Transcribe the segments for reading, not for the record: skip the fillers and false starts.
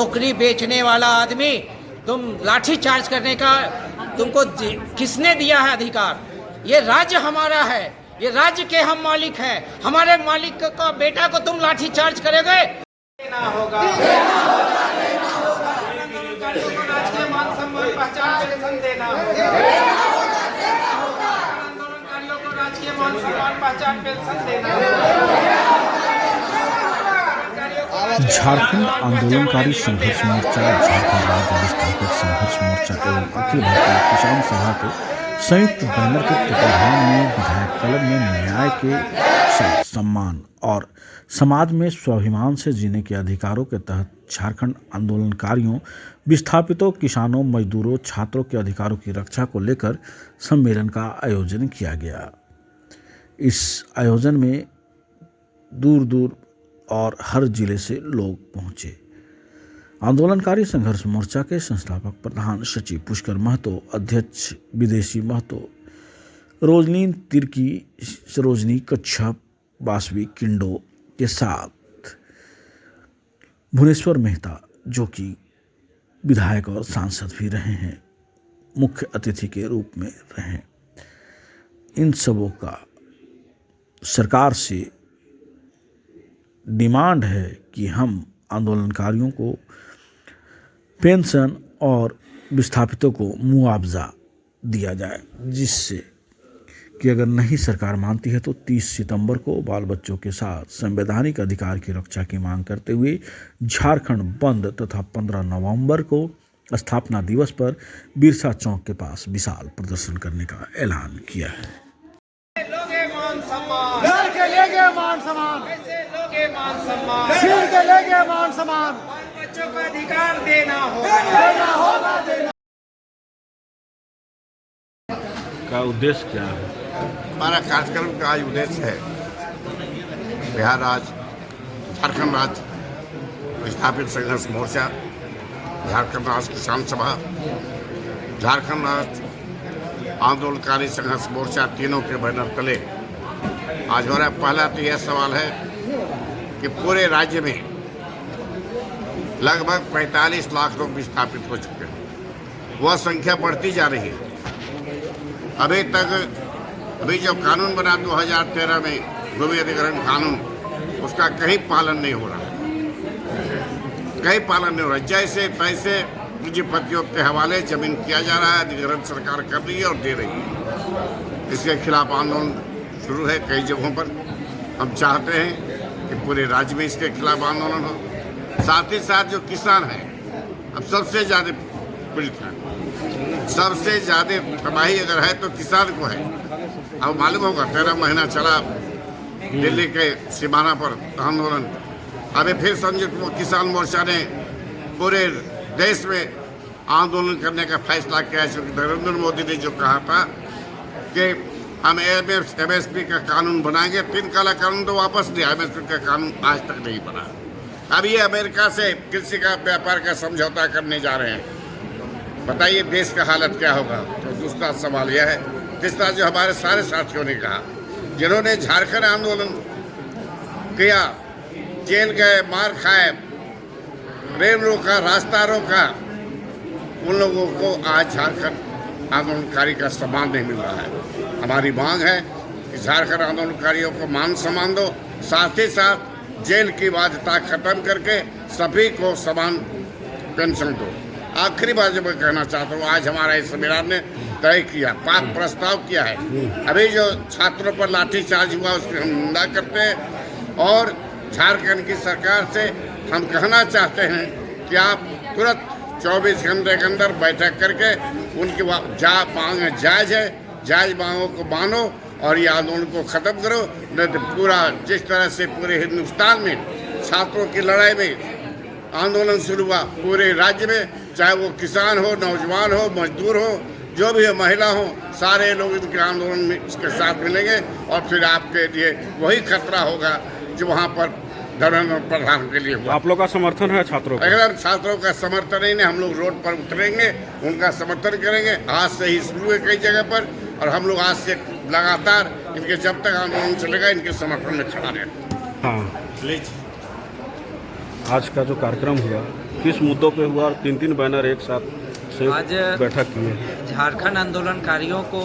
नौकरी बेचने वाला आदमी, तुम लाठी चार्ज करने का तुमको किसने दिया है अधिकार? ये राज्य हमारा है, ये राज्य के हम मालिक हैं। हमारे मालिक का बेटा को तुम लाठी चार्ज करोगे? देना होगा, राजकीय मान सम्मान पहचान पेंशन देना होगा, आंदोलनकारियों को राजकीय मान सम्मान पहचान पेंशन देना होगा। झारखंड आंदोलनकारी संघर्ष मोर्चा, झारखंड राज्य विस्थापित संघर्ष मोर्चा एवं अखिल भारतीय किसान सभा के संयुक्त बैनर के तत्वाधान में विधायक क्लब में न्याय के साथ सम्मान और समाज में स्वाभिमान से जीने के अधिकारों के तहत झारखंड आंदोलनकारियों, विस्थापितों, किसानों, मजदूरों, छात्रों के अधिकारों की रक्षा को लेकर सम्मेलन का आयोजन किया गया। इस आयोजन में दूर दूर और हर जिले से लोग पहुंचे। आंदोलनकारी संघर्ष मोर्चा के संस्थापक प्रधान सचिव पुष्कर महतो, अध्यक्ष विदेशी महतो, रोजनी तिर्की, सरोजनी कच्छप, वासवी किंडो के साथ भुवनेश्वर मेहता, जो कि विधायक और सांसद भी रहे हैं, मुख्य अतिथि के रूप में रहे। इन सबों का सरकार से डिमांड है कि हम आंदोलनकारियों को पेंशन और विस्थापितों को मुआवजा दिया जाए, जिससे कि अगर नहीं सरकार मानती है तो 30 सितंबर को बाल बच्चों के साथ संवैधानिक अधिकार की रक्षा की मांग करते हुए झारखंड बंद तथा 15 नवंबर को स्थापना दिवस पर बिरसा चौक के पास विशाल प्रदर्शन करने का ऐलान किया है। बच्चों को अधिकार देना होगा। का उद्देश्य क्या है? हमारा कार्यक्रम का आज उद्देश्य है बिहार राज्य, झारखंड राज्य विस्थापित संघर्ष मोर्चा, झारखंड राज्य किसान सभा, झारखंड राज्य आंदोलनकारी संघर्ष मोर्चा, तीनों के बैनर तले आज हमारा पहला तो यह सवाल है कि पूरे राज्य में लगभग 45 लाख लोग विस्थापित हो चुके हैं। वह संख्या बढ़ती जा रही है। अभी जो कानून बना 2013 में भूमि अधिग्रहण कानून, उसका कहीं पालन नहीं हो रहा है। जैसे तैसे पूंजीपतियों के हवाले जमीन किया जा रहा है, अधिग्रहण सरकार कर रही है और दे रही है। इसके खिलाफ आंदोलन शुरू है कई जगहों पर। हम चाहते हैं कि पूरे राज्य में इसके खिलाफ आंदोलन हो। साथ ही साथ जो किसान हैं, अब सबसे ज़्यादा पीड़ित हैं, सबसे ज़्यादा तबाही अगर है तो किसान को है। अब मालूम होगा 13 महीना चला दिल्ली के सीमाना पर आंदोलन। अभी फिर संयुक्त किसान मोर्चा ने पूरे देश में आंदोलन करने का फैसला किया है, क्योंकि नरेंद्र मोदी ने जो कहा था कि हम MSP का कानून बनाएंगे, 3 काला कानून तो वापस दिया, MSP का कानून आज तक नहीं बना। अब ये अमेरिका से कृषि का व्यापार का समझौता करने जा रहे हैं। बताइए देश का हालत क्या होगा। तो दूसरा सवाल यह है, तीसरा जो हमारे सारे साथियों ने कहा, जिन्होंने झारखंड आंदोलन किया, जेल गए, मार खाए, रेल रोका, रास्ता रोका, उन लोगों को आज झारखंड आंदोलनकारी का सम्मान नहीं मिल रहा है। हमारी मांग है कि झारखंड आंदोलनकारियों को मान सम्मान दो, साथ ही साथ जेल की बाध्यता खत्म करके सभी को समान पेंशन दो। आखिरी बात जो मैं कहना चाहता हूँ, आज हमारा इस सम्मेलन ने तय किया, प्रस्ताव किया है। अभी जो छात्रों पर लाठीचार्ज हुआ उसकी हम निंदा करते हैं और झारखंड की सरकार से हम कहना चाहते हैं कि आप तुरंत 24 घंटे के अंदर बैठक करके उनकी मांग जायज़ है, जायज़ मांगों को मानो और ये आंदोलन को ख़त्म करो। नहीं तो पूरा जिस तरह से पूरे हिंदुस्तान में छात्रों की लड़ाई में आंदोलन शुरू हुआ, पूरे राज्य में, चाहे वो किसान हो, नौजवान हो, मजदूर हो, जो भी हो, महिला हो, सारे लोग इनके आंदोलन में इसके साथ मिलेंगे और फिर आपके लिए वही खतरा होगा जो वहाँ पर धर्मेंद्र प्रधान के लिए हुआ। आप लोग का समर्थन है छात्रों का? अगर छात्रों का समर्थन ही नहीं, हम लोग रोड पर उतरेंगे, उनका समर्थन करेंगे। आज से ही शुरू है कई जगह पर और हम लोग आज से लगातार इनके जब तक आंदोलन चलेगा इनके समर्थन में खड़ा रहेंगे। हाँ, आज का जो कार्यक्रम हुआ किस मुद्दों पे हुआ और 3 बैनर एक साथ से आज बैठक किए? झारखंड आंदोलनकारियों को,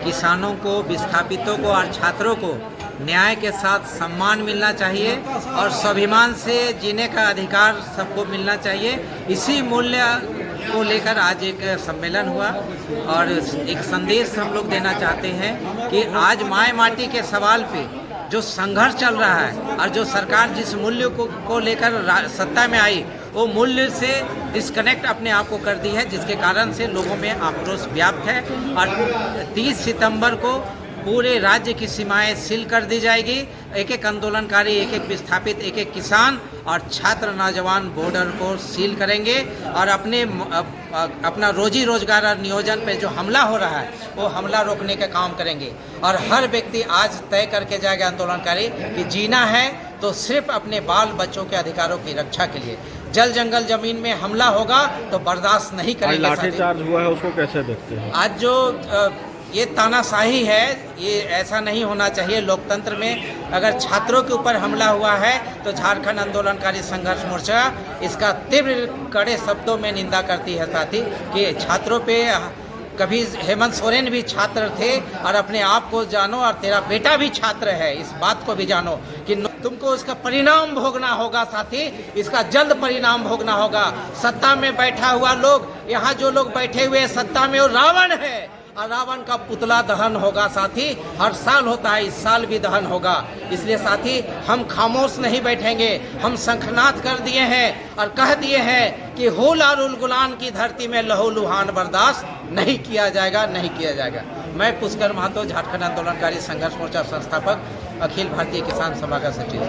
किसानों को, विस्थापितों को और छात्रों को न्याय के साथ सम्मान मिलना चाहिए और स्वाभिमान से जीने का अधिकार सबको मिलना चाहिए। इसी मूल्य को लेकर आज एक सम्मेलन हुआ और एक संदेश हम लोग देना चाहते हैं कि आज माय माटी के सवाल पे जो संघर्ष चल रहा है और जो सरकार जिस मूल्य को लेकर सत्ता में आई, वो मूल्य से डिस्कनेक्ट अपने आप को कर दी है, जिसके कारण से लोगों में आक्रोश व्याप्त है। और 30 सितंबर को पूरे राज्य की सीमाएं सील कर दी जाएगी। एक एक आंदोलनकारी, एक एक विस्थापित, एक एक किसान और छात्र नौजवान बॉर्डर को सील करेंगे और अपना रोजी रोजगार और नियोजन पे जो हमला हो रहा है वो हमला रोकने का काम करेंगे। और हर व्यक्ति आज तय करके जाएगा आंदोलनकारी कि जीना है तो सिर्फ अपने बाल बच्चों के अधिकारों की रक्षा के लिए। जल जंगल जमीन में हमला होगा तो बर्दाश्त नहीं करेंगे। लाठीचार्ज हुआ है, उसको कैसे देखते हैं? आज जो ये तानाशाही है, ये ऐसा नहीं होना चाहिए। लोकतंत्र में अगर छात्रों के ऊपर हमला हुआ है तो झारखंड आंदोलनकारी संघर्ष मोर्चा इसका तीव्र कड़े शब्दों में निंदा करती है। साथ ही कि छात्रों पे कभी हेमंत सोरेन भी छात्र थे और अपने आप को जानो और तेरा बेटा भी छात्र है, इस बात को भी जानो कि तुमको इसका परिणाम भोगना होगा। साथी, इसका जल्द परिणाम भोगना होगा। सत्ता में बैठा हुआ लोग, यहाँ जो लोग बैठे हुए सत्ता में, वो रावण है और रावण का पुतला दहन होगा। साथी, हर साल होता है, इस साल भी दहन होगा। इसलिए साथी, हम खामोश नहीं बैठेंगे। हम शंखनाद कर दिए हैं और कह दिए हैं कि होल और उलगुलान की धरती में लहू लुहान बर्दाश्त नहीं किया जाएगा, नहीं किया जाएगा। मैं पुष्कर महतो, झारखंड आंदोलनकारी संघर्ष मोर्चा संस्थापक, अखिल भारतीय किसान सभा का सचिव।